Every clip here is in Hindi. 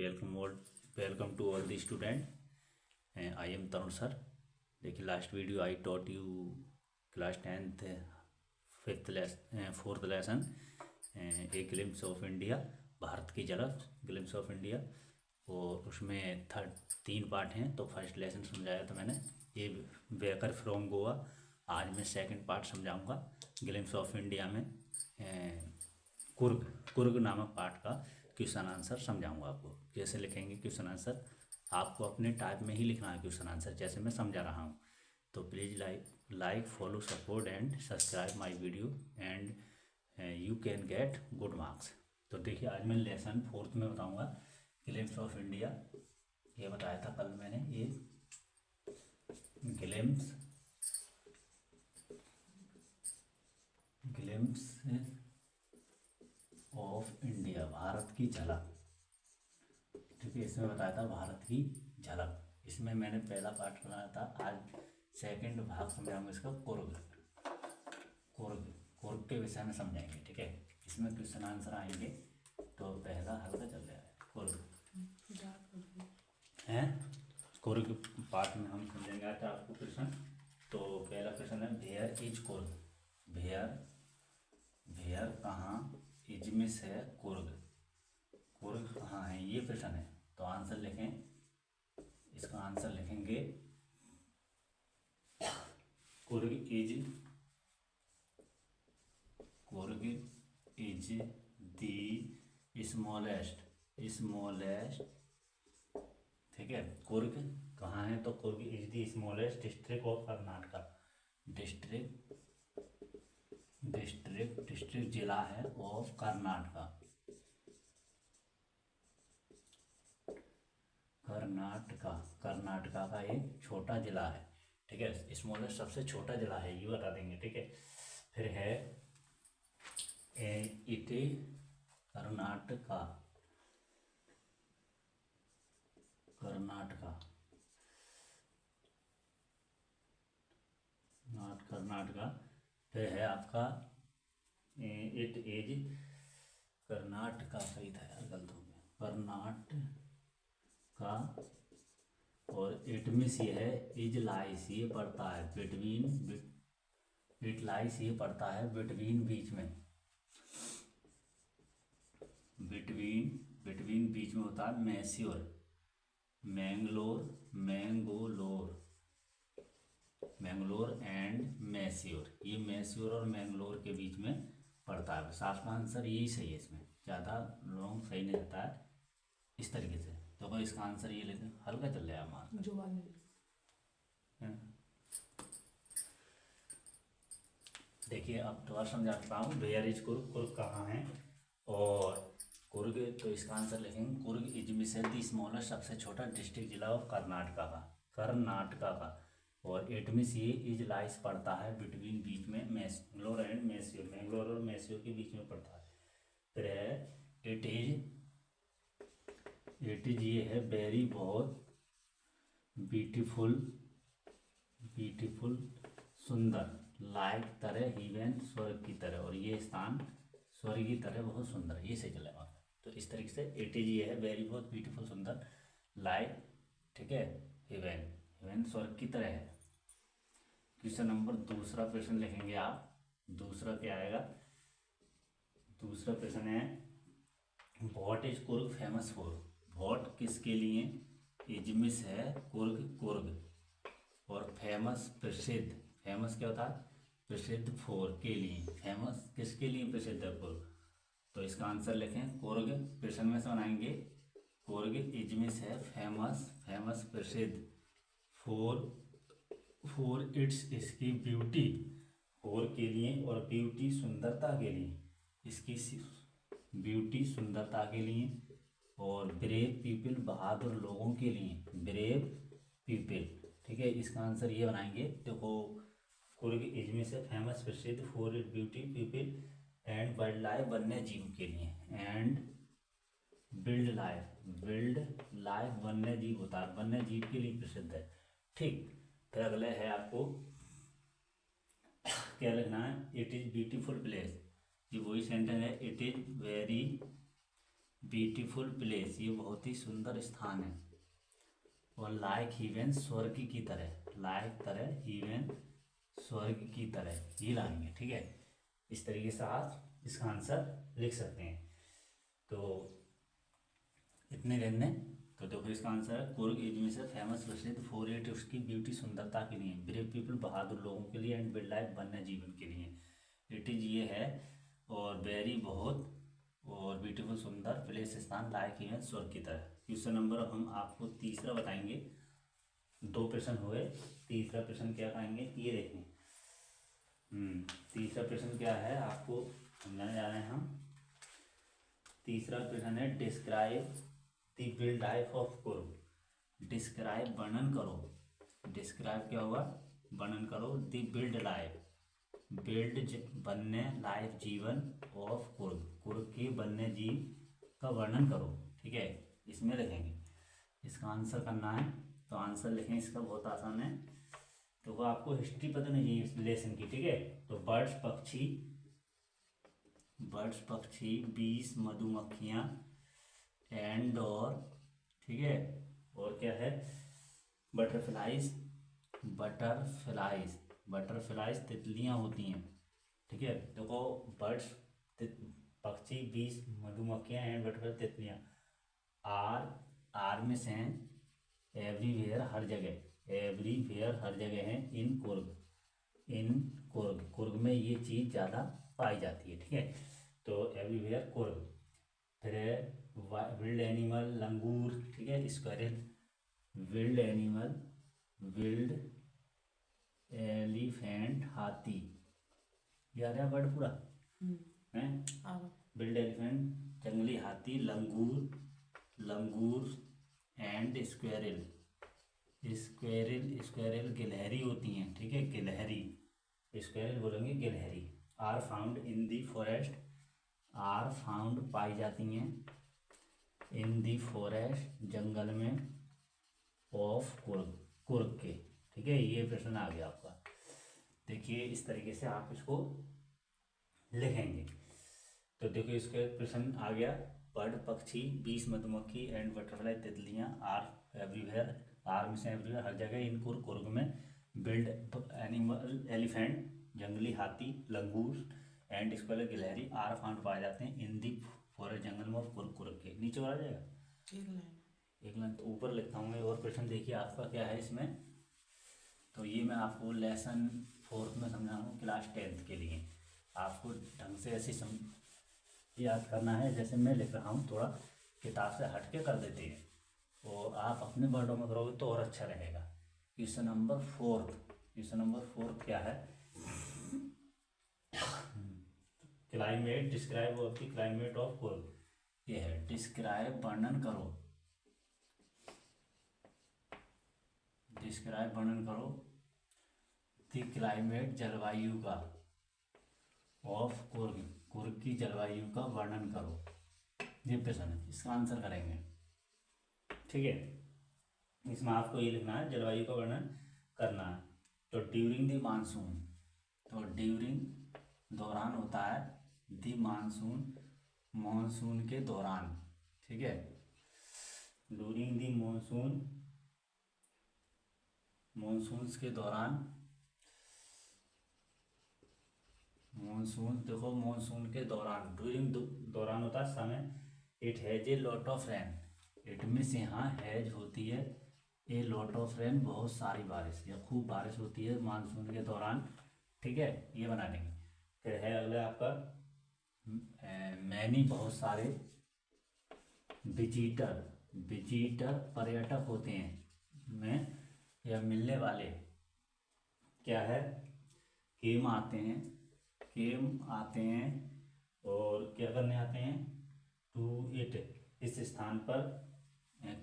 welcome to all the student. I am Tarun sir. देखिए last video I taught you class 10th fourth lesson a glimpse of India, Bharat की झलक, ग्लिम्स ऑफ इंडिया। और उसमें तीन पार्ट हैं। तो फर्स्ट लेसन समझाया था मैंने, ये वेकर फ्रॉम गोवा। आज मैं सेकंड पार्ट समझाऊंगा ग्लिम्स ऑफ इंडिया में कुर्ग नामक पार्ट का क्वेश्चन आंसर समझाऊंगा आपको। कैसे लिखेंगे क्वेश्चन आंसर, आपको अपने टाइप में ही लिखना है क्वेश्चन आंसर जैसे मैं समझा रहा हूँ। तो please like follow support and subscribe my video and you can get good marks. तो देखिए आज मैं लेसन फोर्थ में बताऊँगा ग्लिम्स ऑफ इंडिया। ये बताया था कल मैंने, ये ग्लिम्स ऑफ इंडिया, भारत की झलक। ठीक है, इसमें बताया था भारत की झलक। इसमें मैंने पहला पार्ट बनाया था, आज सेकंड भाग समझाऊंगा इसका कुर्ग के विषय में समझाएंगे। ठीक है, इसमें क्वेश्चन आंसर आएंगे। तो पहला हल्का चल रहा है कुर्ग है। कुर्ग पार्ट में हम समझेंगे आज आपको क्वेश्चन। तो पहला क्वेश्चन है वेयर इज कुर्ग। वेयर कहाँ, इजमिस है कुर्ग कहाँ है, ये क्वेश्चन है। तो आंसर लिखें, इसका आंसर लिखेंगे कुर्ग इज दी स्मॉलेस्ट। ठीक है, कुर्ग कहाँ है, तो Coorg is the smallest district of Karnataka. District जिला है ऑफ कर्नाटका का एक छोटा जिला है। ठीक है, स्मॉलेस्ट सबसे छोटा जिला है, ये बता देंगे। ठीक है, फिर है इटे कर्नाटका फिर है आपका इट इज कर्नाटका, सही था यार, गलत हो गया, कर्नाटका। और इट मीन्स ये है इज लाइस, ये पड़ता है बिटवीन, इट लाइस ये पड़ता है बिटवीन, बीच में, बिटवीन बीच में होता है मैस्योर, मैंगलोर एंड मैस्योर। ये मैस्योर और मैंगलोर के बीच में पड़ता है। बस आपका आंसर यही सही है, इसमें ज़्यादा लॉन्ग सही नहीं रहता है इस तरीके से। तो इसका आंसर ये लेते, हल्का चल रहा है हमारा जो देखिए अब दोबारा समझाता हूँ। वेयर इज कुर्ग कहाँ है, और कुर्ग, तो इसका आंसर लिखेंगे कुर्ग इजमिस है दी स्मॉलेस्ट, सबसे छोटा डिस्ट्रिक्ट जिला ऑफ कर्नाटका का। और एटमिस ये इज लाइस पड़ता है बिटवीन, बीच में, मैंगलोर एंड मैस्योर, मैंगलोर और मैस्योर के बीच में पड़ता है। फिर है इट इज ये है वेरी, बहुत, ब्यूटीफुल सुंदर, लाइक तरह, इवन स्वर्ग की तरह, और ये स्थान स्वर्ग की तरह बहुत सुंदर है, ये सही चलेगा। तो इस तरीके से इट इज ये है वेरी, बहुत, ब्यूटीफुल सुंदर, लाइक, ठीक है, इवन स्वर्ग की तरह है। क्वेश्चन नंबर दूसरा क्वेश्चन लिखेंगे आप। दूसरा क्या आएगा, दूसरा क्वेश्चन है what is Coorg famous for. What किसके लिए, इजमिस है कुर्ग, और फेमस प्रसिद्ध, फेमस क्या होता है, प्रसिद्ध, फोर के लिए, फेमस किसके लिए प्रसिद्ध है कुर्ग। तो इसका आंसर लिखें कुर्ग, प्रश्न में से बनाएंगे कुर्ग इजमिस है फेमस प्रसिद्ध फॉर इट्स, इसकी ब्यूटी, फोर के लिए, और ब्यूटी सुंदरता के लिए, इसकी ब्यूटी सुंदरता के लिए, और ब्रेव पीपल बहादुर लोगों के लिए, ब्रेव पीपल। ठीक है, इसका आंसर ये बनाएंगे। देखो कुर्ग इजमें से फेमस प्रसिद्ध for it beauty people and wild life, वन्य जीव के लिए, एंड बिल्ड लाइफ वन्य जीव होता है, वन्य जीव के लिए प्रसिद्ध है। ठीक, फिर अगले है आपको क्या लिखना है, इट इज ब्यूटीफुल प्लेस। ये वही सेंटेंस है, it is very beautiful place, ये बहुत ही सुंदर स्थान है। और लाइक हीवेन, स्वर्ग की तरह, लाइक तरह, हीवेन स्वर्ग की तरह, ये लाएंगे। ठीक है, इस तरीके से आप इसका आंसर लिख सकते हैं। तो इतने रहने। तो देखो इसका आंसर है कुर्ग इज में से फेमस प्रसिद्ध फॉर इट, उसकी ब्यूटी सुंदरता के लिए, ब्रेव पीपल बहादुर लोगों के लिए, एंड विल्ड लाइफ वन्य जीवन के लिए। इट इज ये है, और वेरी बहुत, और ब्यूटीफुल सुंदर, प्लेस स्थान, लाइक इवन स्वर्ग की तरह। क्वेश्चन नंबर हम आपको तीसरा बताएंगे। 2 प्रश्न हुए, तीसरा प्रश्न क्या पाएंगे, ये देखें। तीसरा प्रश्न क्या है आपको समझाने जा रहे हैं हम। तीसरा प्रश्न है describe the wild life of Coorg. Describe, वर्णन करो। डिस्क्राइब क्या होगा, वर्णन करो। द विल्ड लाइफ, बिल्ड वन्य, लाइफ जीवन, ऑफ कुर्ग, कुर्ग के वन्य जीव का वर्णन करो। ठीक है, इसमें लिखेंगे, इसका आंसर करना है। तो आंसर लिखें, इसका बहुत आसान है। तो वो आपको हिस्ट्री पता नहीं चाहिए इस लेसन की। ठीक है, तो बर्ड्स पक्षी, बर्ड्स पक्षी, बीस मधुमक्खियाँ, एंड और, ठीक है, और क्या है, बटरफ्लाइज, बटरफ्लाइज, बटरफ्लाइज तितलियाँ होती हैं। ठीक है, देखो बर्ड्स पक्षी, बीस मधुमक्खियाँ, एंड बटरफ्लाई तितलियाँ, आर, आर में से हैं, एवरीवेयर हर जगह, एवरीवेयर हर जगह है, इन कुर्ग, इन कुर्ग, कुर्ग में ये चीज़ ज़्यादा पाई जाती है। ठीक है, तो एवरीवेयर कुर्ग। फिर है विल्ड एनिमल, लंगूर, ठीक है, squirrel, wild animal, wild elephant, हाथी, ये आ रहा है वर्ड पूरा है। विल्ड एलिफेंट, जंगली हाथी, langur, langur, and squirrel, squirrel, squirrel गिलहरी होती हैं। ठीक है, गिलहरी, स्क्वेरल बोलेंगे गिलहरी। Are found in the forest, are found पाई जाती हैं, इन दी फॉरेस्ट जंगल में, ऑफ कुर्ग, कुर्ग के। ठीक है, ये प्रश्न आ गया आपका। देखिए इस तरीके से आप इसको लिखेंगे। तो देखो इसका प्रश्न आ गया, बर्ड पक्षी, बीस मधुमक्खी, एंड बटरफ्लाई तितलियाँ, आर एवरीवेयर, आर में से एवरीवेयर हर जगह, इन कुर्ग, कुर्ग में, बिल्ड एनिमल एलिफेंट, जंगली हाथी, लंगूर, एंड स्क्वेरल गिलहरी, आर फाउंड पाए जाते हैं इन दी फॉरेस्ट जंगल में ऑफ कुर्ग, कुर्ग के। नीचे वाला जाएगा एक लाइन, तो ऊपर लिखता हूँ मैं। और प्रश्न देखिए आपका क्या है इसमें। तो ये मैं आपको लेसन 4th में समझा रहा हूँ, क्लास 10th के लिए। आपको ढंग से ऐसे याद करना है जैसे मैं लिख रहा हूँ, थोड़ा किताब से हट के कर देते हैं, और आप अपने वर्डों में करोगे तो और अच्छा रहेगा। क्वेश्चन नंबर 4, क्वेश्चन नंबर 4 क्या है, climate, describe of the climate of Coorg, ये है। डिस्क्राइब, वर्णन करो, डिस्क्राइब, वर्णन करो, द क्लाइमेट, जलवायु का, ऑफ कुर्ग, कुर्ग की जलवायु का वर्णन करो। ये प्रश्न है, इसका आंसर करेंगे। ठीक है, इसमें आपको ये लिखना है, जलवायु का वर्णन करना है। तो ड्यूरिंग द मानसून, तो ड्यूरिंग दौरान होता है, द मानसून, मानसून के दौरान। ठीक है, ड्यूरिंग द मानसून, मानसून के दौरान, मानसून, देखो मानसून के दौरान, ड्यूरिंग दौरान होता है समय, it has a lot of rain, it में से यहाँ हैज होती है, ए लॉट ऑफ रेन, बहुत सारी बारिश या खूब बारिश होती है मानसून के दौरान। ठीक है, ये बना देंगे। फिर है अगला आपका मैनी, बहुत सारे, विजिटर, विजिटर पर्यटक होते हैं में, या मिलने वाले, क्या है, केम आते हैं, केम आते हैं, और क्या करने आते हैं, टू इट, इस स्थान पर,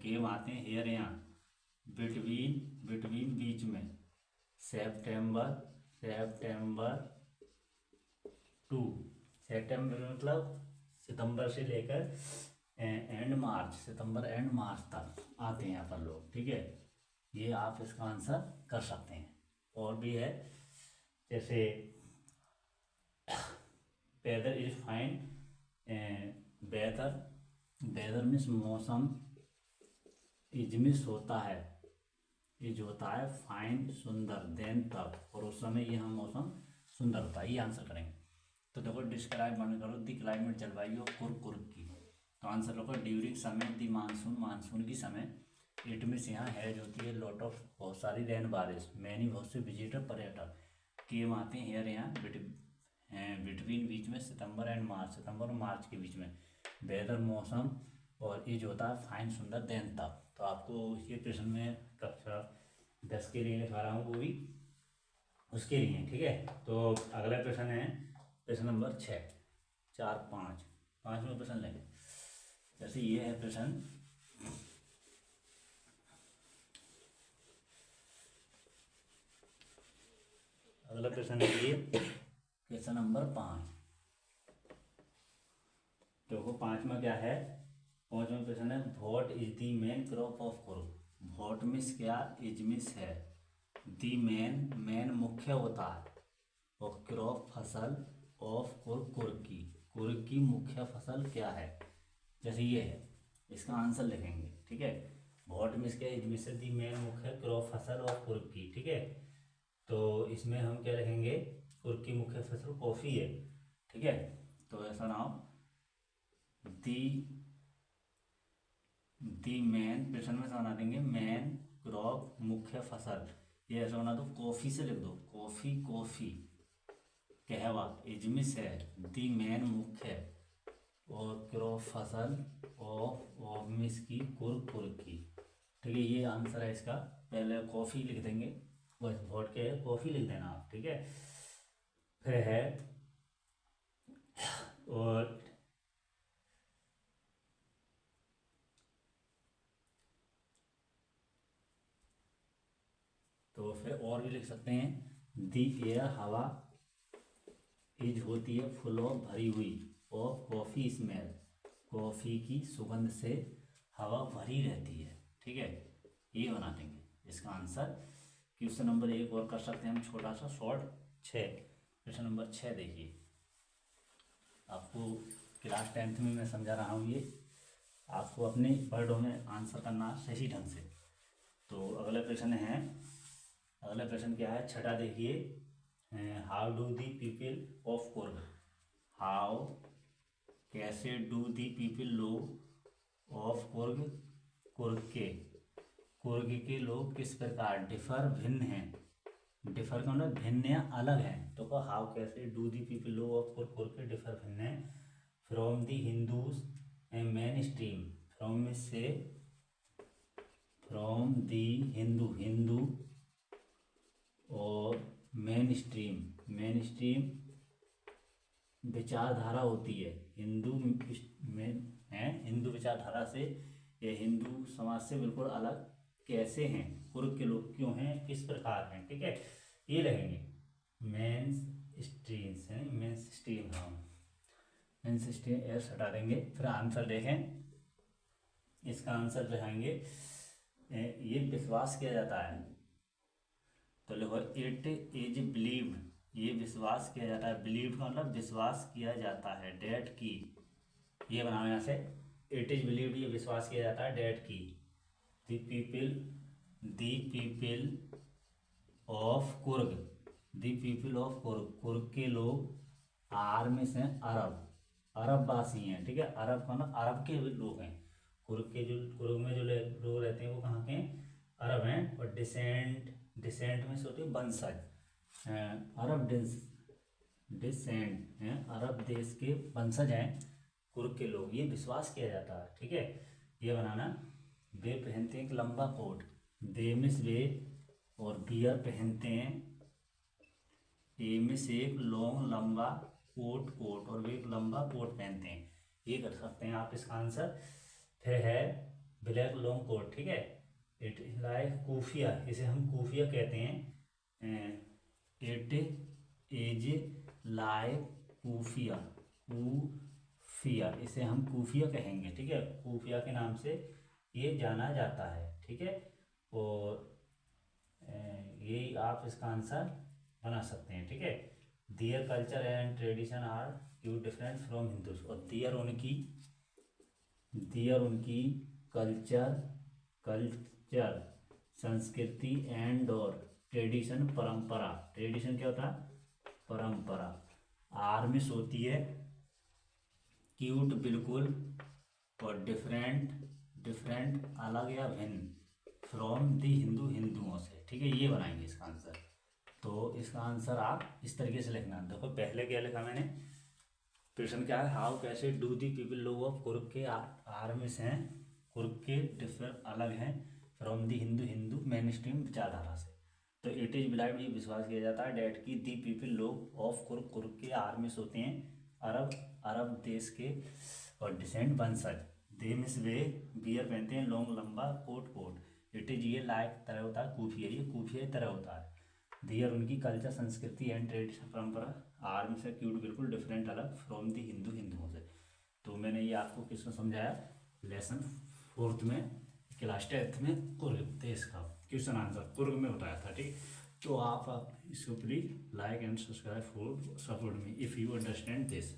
केम आते हैं, हेयर, यहाँ, बिटवीन, बिटवीन बीच में, सेप्टेम्बर, सेप्टेम्बर टू, सेप्टेम्बर मतलब सितंबर से लेकर एंड मार्च, सितंबर एंड मार्च तक आते हैं यहाँ पर लोग। ठीक है, ये आप इसका आंसर कर सकते हैं। और भी है, जैसे weather is fine, weather weather means मौसम, इजमिस होता है, इज होता है फाइन सुंदर, देन तब, और उस समय यह मौसम सुंदर होता है। ये आंसर करेंगे। तो देखो डिस्क्राइब मन करो द क्लाइमेट, जलवायु कुर्ग की। तो आंसर होगा ड्यूरिंग समय द मानसून, मानसून की समय। इट मीन्स यहाँ हैज होती है लॉट ऑफ, बहुत सारी रेन बारिश, मैनी बहुत से विजिटर पर्यटक केम आते हैं हेयर यहाँ बिटवीन बीच में सितंबर एंड मार्च, सितंबर और मार्च के बीच में। वेदर मौसम, और एज होता है फाइन सुंदर, देन तब। तो आपको ये प्रश्न में कक्षा 10 के लिए लिखा रहा हूँ, वो भी उसके लिए, ठीक है। तो अगला प्रश्न है प्रश्न नंबर 6, 4, 5, 5वें प्रश्न लेंगे। जैसे ये है प्रश्न, अगला प्रश्न है ये क्वेश्चन नंबर 5। देखो 5वां क्या है, 5वां प्रश्न है what is the main crop of Coorg. What miss क्या, इज मिस है, द मेन, मेन मुख्य होता है, और क्रॉप फसल ऑफ कुर्ग, कुर्ग की मुख्य फसल क्या है। जैसे ये है, इसका आंसर लिखेंगे, ठीक है। व्हाट मिस क्या, इज मिस है, द मेन मुख्य क्रॉप फसल ऑफ कुर्ग की, ठीक है। तो इसमें हम क्या लिखेंगे, कुर्ग की मुख्य फसल कॉफ़ी है, ठीक है। तो ऐसा नाम दी मेन, प्रश्न में बना देंगे मेन क्रॉप, मुख्य फसल। ये ऐसा बना दो, कॉफ़ी से लिख दो, कॉफ़ी, कॉफ़ी कहवा, इजमिस है, दी मेन मुख्य, और क्रॉप फसल ऑफ मिस की, कुर्ग की, ठीक है। ये आंसर है इसका। पहले कॉफ़ी लिख देंगे, बस वोट के कॉफ़ी लिख देना आप, ठीक है। फिर है और तो फिर और भी लिख सकते हैं, दी एयर हवा, इज होती है फुल ऑफ भरी हुई, ऑफ कॉफ़ी स्मेल, कॉफ़ी की सुगंध से हवा भरी रहती है, ठीक है। ये बना देंगे इसका आंसर। क्वेश्चन नंबर 1 और कर सकते हैं हम, छोटा सा शॉर्ट। 6, क्वेश्चन नंबर 6 देखिए। आपको क्लास 10th में मैं समझा रहा हूँ, ये आपको अपने वर्डों में आंसर करना सही ढंग से। तो अगला प्रश्न है, अगला प्रश्न क्या है, छठा देखिए। How do the people of Coorg, how कैसे, डू दी पीपल लोग ऑफ कुर्ग, कुर्ग के लोग किस प्रकार, डिफर भिन्न हैं, डिफर का मतलब भिन्न या अलग हैं। तो कहा हाउ कैसे, डू दी पीपल लोग ऑफ कुर्ग के डिफर भिन्न हैं from the Hindus and main stream, from में से, फ्रॉम दी हिंदू, हिंदू, और मेन स्ट्रीम, मेन स्ट्रीम विचारधारा होती है, हिंदू में है, हिंदू विचारधारा से, ये हिंदू समाज से बिल्कुल अलग कैसे हैं, कुर्ग के लोग क्यों हैं, किस प्रकार हैं, ठीक है। ये लगेंगे मेंस स्ट्रीम्स है, मेंस स्ट्रीम, हाँ मेंस स्ट्रीम एस हटा देंगे। फिर आंसर देखें, इसका आंसर रहेंगे, ये विश्वास किया जाता है। तो लिखो इट इज बिलीव्ड, ये विश्वास किया जाता है, बिलीव का मतलब विश्वास किया जाता है, डेट की, ये बनाओ यहाँ से, इट इज बिलीव्ड, ये विश्वास किया जाता है, डेट की, the people of Coorg, the people of Coorg, Coorg के लोग आर में से अरब, अरबवासी हैं, ठीक है। अरब का मतलब अरब के लोग हैं, कुर्ग के जो, कुर्ग में जो लोग रहते हैं वो कहाँ के हैं, अरब हैं। और डिसेंट में से होती है वंशज, अरब डिसेंट हैं, अरब देश के वंशज हैं कुर्ग के लोग, ये विश्वास किया जाता है, ठीक है। ये बनाना, वे पहनते हैं एक लंबा कोट, दे मिस वे, और बियर पहनते हैं, ए मिस एक लॉन्ग लंबा, कोट, और वे एक लंबा कोट पहनते हैं, ये कर सकते हैं आप इसका आंसर। फिर है ब्लैक लॉन्ग कोट, ठीक है। इट लाइक कूफिया, इसे हम कूफिया कहते हैं, इट इज लाइक कूफिया, कूफिया इसे हम कूफिया कहेंगे, ठीक है। कूफिया के नाम से ये जाना जाता है, ठीक है। और ये आप इसका आंसर बना सकते हैं, ठीक है। Their culture and tradition are quite different from Hindus, और दियर उनकी दियर उनकी कल्चर कल्चर संस्कृति एंड और ट्रेडिशन परंपरा, ट्रेडिशन क्या होता है परंपरा, आर्मिस होती है क्यूट बिल्कुल, और डिफरेंट डिफरेंट अलग या भिन्न, फ्रॉम दी हिंदू हिंदुओं से। ठीक है, ये बनाएंगे इसका आंसर। तो इसका आंसर आप इस तरीके से लिखना। देखो पहले क्या लिखा मैंने, प्रश्न क्या है, हाउ कैसे डू दी पीपल लोग ऑफ कुर्ग के आर्मिस हैं, कुर्ग के डिफर अलग हैं, from the Hindu Hindu main stream विचारधारा से। तो इट इज बिलाइव, ये विश्वास किया जाता है डैट की दी पीपल लोग ऑफ कुर्ग, कुर्ग के आर्मिस होते हैं अरब अरब देश के और डिसेंट वंशज। दे मिस वे बियर पहनते हैं लॉन्ग लंबा कोट कोट। इट इज ये लाइक तरह होता है, कुफिया ये कुफिया तरह होता है। दियर उनकी कल्चर संस्कृति एंड ट्रेडिशन परंपरा, आर्म से क्यूट बिल्कुल डिफरेंट अलग, फ्रॉम दी हिंदू हिंदुओं से। तो मैंने ये आपको किसमें समझाया, लेसन 4th में क्लास 10th में कुर्ग देश का क्वेश्चन आंसर कुर्ग में बताया था। ठीक, तो आप इसको please like and subscribe for support me if you understand this.